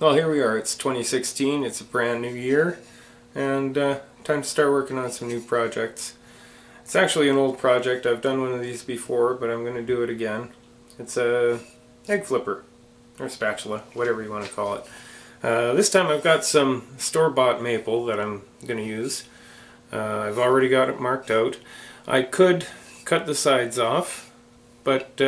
Well, here we are. It's 2016. It's a brand new year, and time to start working on some new projects. It's actually an old project. I've done one of these before, but I'm going to do it again. It's a egg flipper, or spatula, whatever you want to call it. This time I've got some store-bought maple that I'm going to use. I've already got it marked out. I could cut the sides off, but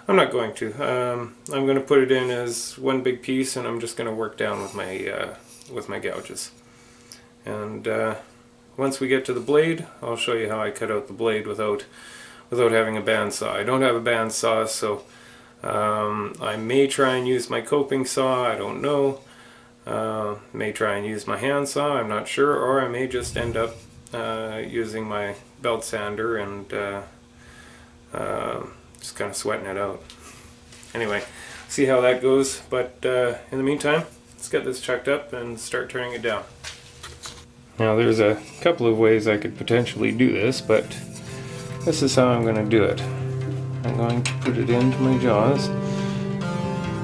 I'm not going to. I'm going to put it in as one big piece, and I'm just going to work down with my gouges. And once we get to the blade, I'll show you how I cut out the blade without having a bandsaw. I don't have a bandsaw, so I may try and use my coping saw. I don't know. May try and use my handsaw. I'm not sure, or I may just end up using my belt sander and just kind of sweating it out. Anyway, see how that goes, but in the meantime, let's get this chucked up and start turning it down. Now there's a couple of ways I could potentially do this, but this is how I'm going to do it. I'm going to put it into my jaws.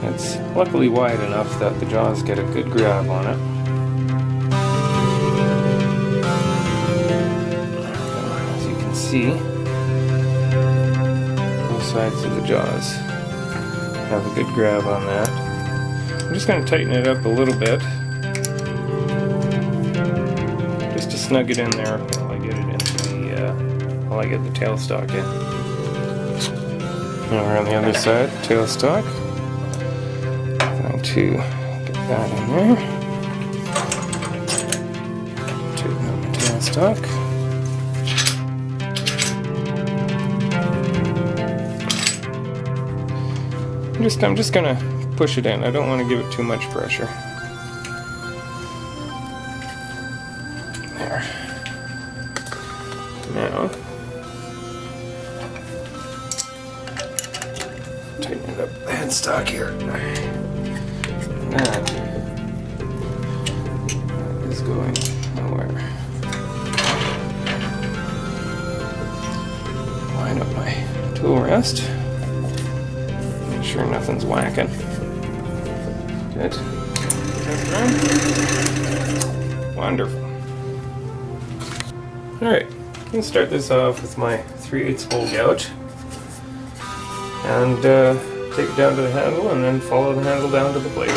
It's luckily wide enough that the jaws get a good grab on it. As you can see, sides of the jaws have a good grab on that. I'm just going to tighten it up a little bit, just to snug it in there while I get it into while I get the tailstock in. Now we're on the other side, tailstock. I'm going to get that in there. Tighten up the tailstock. I'm just going to push it in. I don't want to give it too much pressure. There. Now, tighten it up the headstock here. And that is going nowhere. Line up my tool rest. Sure nothing's whacking. Good. Wonderful. Alright, I'm going to start this off with my 3/8 hole gouge and take it down to the handle and then follow the handle down to the blade.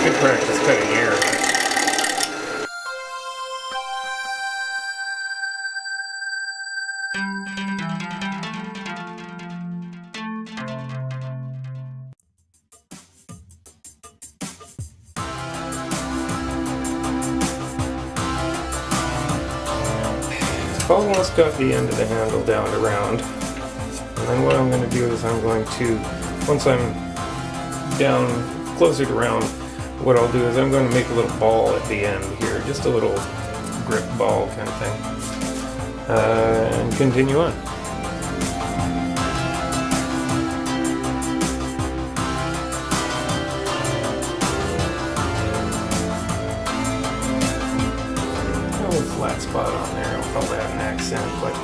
Good practice cutting air. I've almost got the end of the handle down around, and then what I'm going to do is I'm going to, once I'm down closer to round, what I'll do is I'm going to make a little ball at the end here, just a little grip ball kind of thing, and continue on. Flat spot on there, I'll probably have an accent, but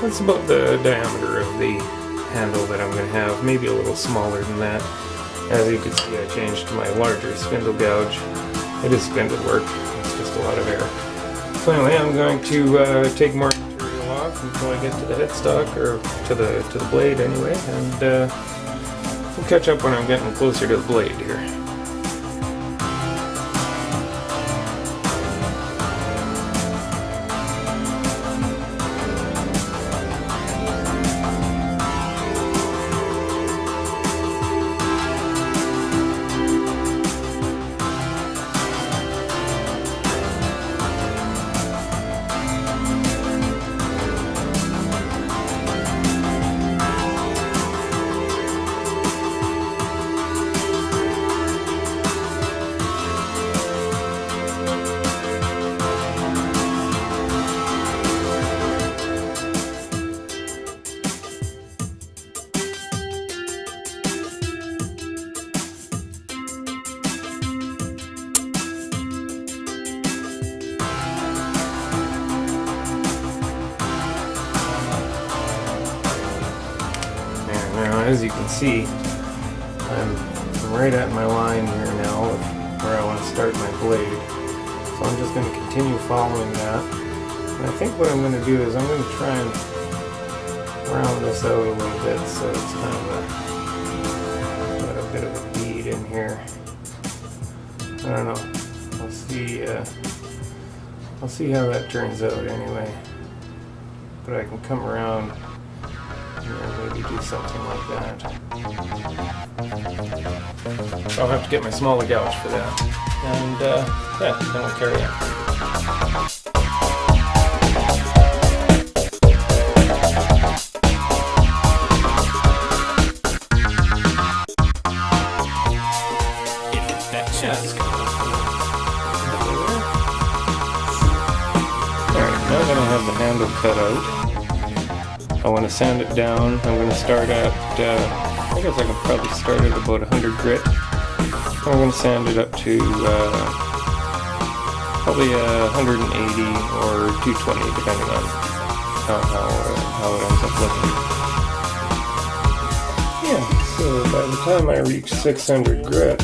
that's about the diameter of the handle that I'm going to have, maybe a little smaller than that. As you can see, I changed to my larger spindle gouge. It is spindle work, it's just a lot of air. So anyway, I'm going to take more material off until I get to the headstock, or to the blade anyway, and we'll catch up when I'm getting closer to the blade here. Now, as you can see, I'm I'm right at my line here now of where I want to start my blade. So I'm just going to continue following that. And I think what I'm going to do is I'm going to try and round this out a little bit so it's kind of got a bit of a bead in here. I don't know. I'll see how that turns out anyway. But I can come around and maybe do something like that. I'll have to get my smaller gouge for that. And yeah, then we'll carry on. Alright, now that I have the handle cut out, I want to sand it down. I'm going to start at, I guess I can probably start at about 100 grit. I'm going to sand it up to probably 180 or 220 depending on how it ends up looking. Yeah, so by the time I reached 600 grit,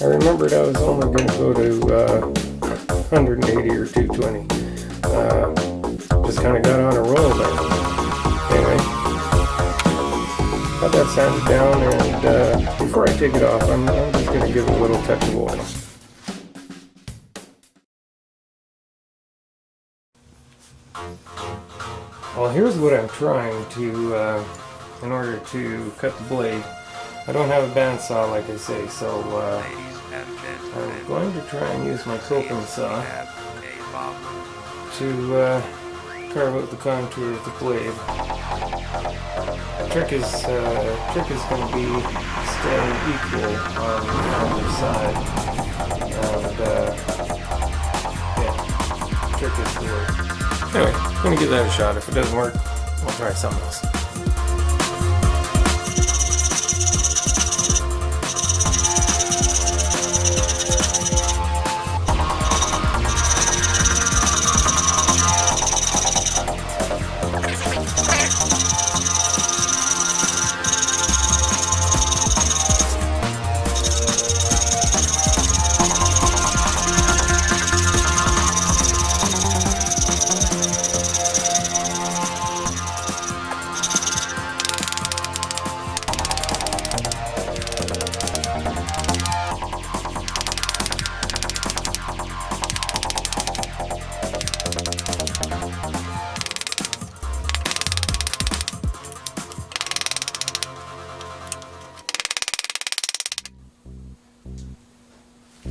I remembered I was only going to go to 180 or 220. Just kind of got on a roll there. Anyway, got that sanded down, and before I take it off, I'm just going to give it a little touch of oil. Well, here's what I'm trying to, in order to cut the blade. I don't have a bandsaw, like I say, so I'm going to try and use my coping saw to carve out the contour of the blade. The trick is going to be staying equal on either side, and yeah, the trick is to work. Anyway, I'm going to give that a shot. If it doesn't work, I'll try something else.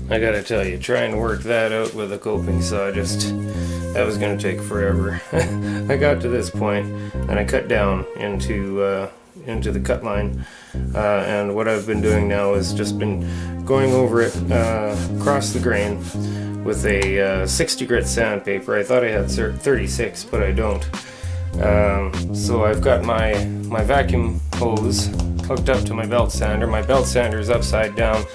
I gotta tell you, trying to work that out with a coping saw, that was gonna take forever. I got to this point and I cut down into the cut line, and what I've been doing now is just been going over it across the grain with a 60 grit sandpaper. I thought I had 36, but I don't. So I've got my vacuum hose hooked up to my belt sander. My belt sander is upside down,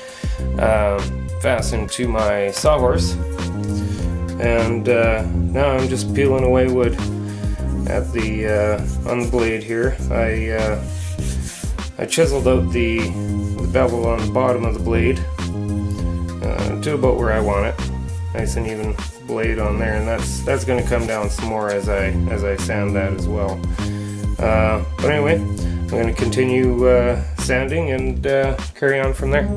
fastened to my sawhorse, and now I'm just peeling away wood at the on the blade here. I chiseled out the bevel on the bottom of the blade to about where I want it. Nice and even blade on there, and that's going to come down some more as I sand that as well. But anyway, I'm going to continue sanding and carry on from there.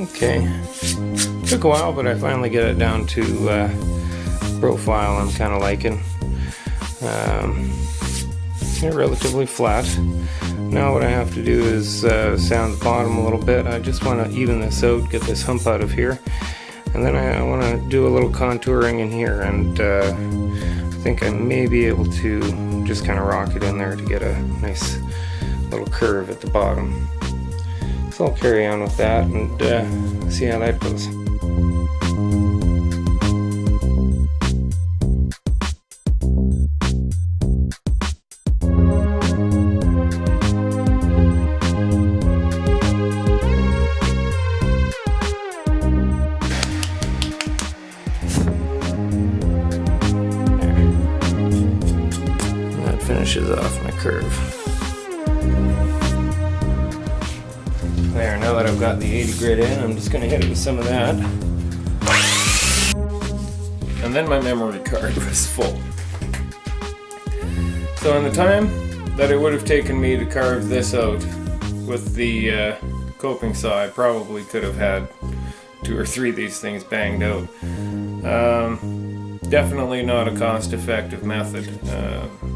Okay, took a while, but I finally get it down to profile I'm kind of liking. They're relatively flat. Now what I have to do is sand the bottom a little bit. I just want to even this out, get this hump out of here. And then I want to do a little contouring in here, and I think I may be able to just kind of rock it in there to get a nice little curve at the bottom. So I'll carry on with that and see how that goes. Finishes off my curve. There, now that I've got the 80 grit in, I'm just going to hit it with some of that. And then my memory card was full. So in the time that it would have taken me to carve this out with the coping saw, I probably could have had 2 or 3 of these things banged out. Definitely not a cost-effective method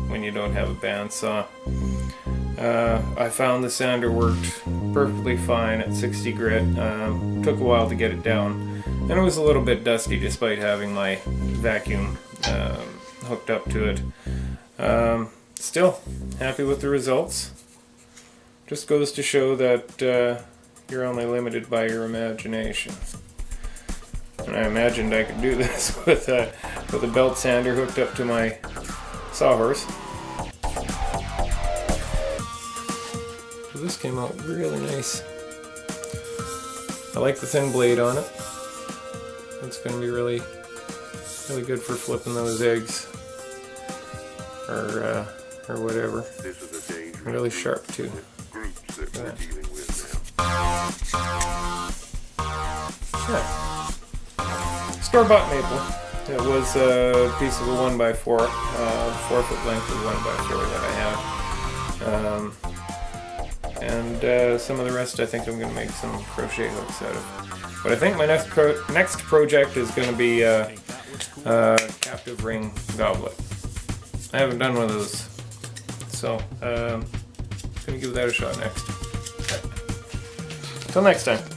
when you don't have a bandsaw. I found the sander worked perfectly fine at 60 grit. Took a while to get it down, and it was a little bit dusty despite having my vacuum hooked up to it. Still happy with the results. Just goes to show that you're only limited by your imagination. And I imagined I could do this with a belt sander hooked up to my sawhorse. So this came out really nice. I like the thin blade on it. It's going to be really good for flipping those eggs or whatever. Really sharp too. Yeah. Store-bought maple. It was a piece of a 1x4, 4-foot length of 1x4 that I have. And some of the rest I think I'm going to make some crochet hooks out of. But I think my next project is going to be a captive ring goblet. I haven't done one of those, so I'm going to give that a shot next. Till next time.